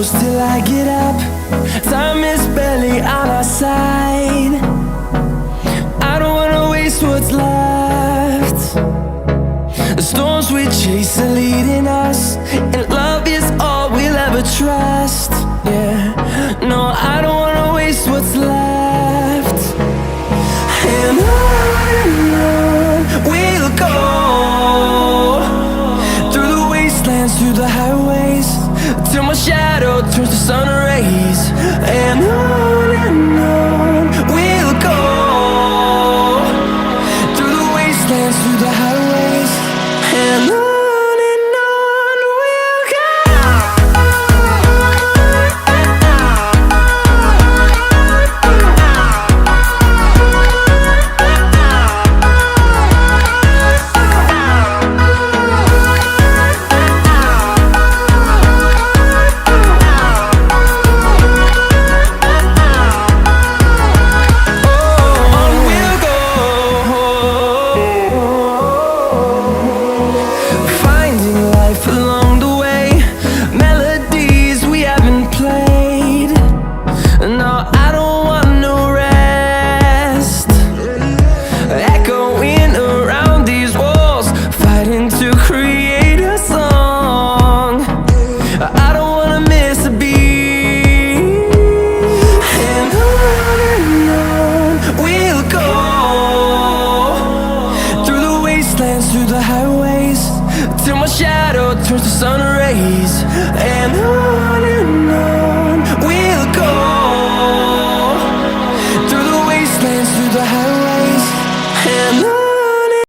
close till I get up. Time is barely on our side. I don't wanna waste what's left. The storms we chase are leading us.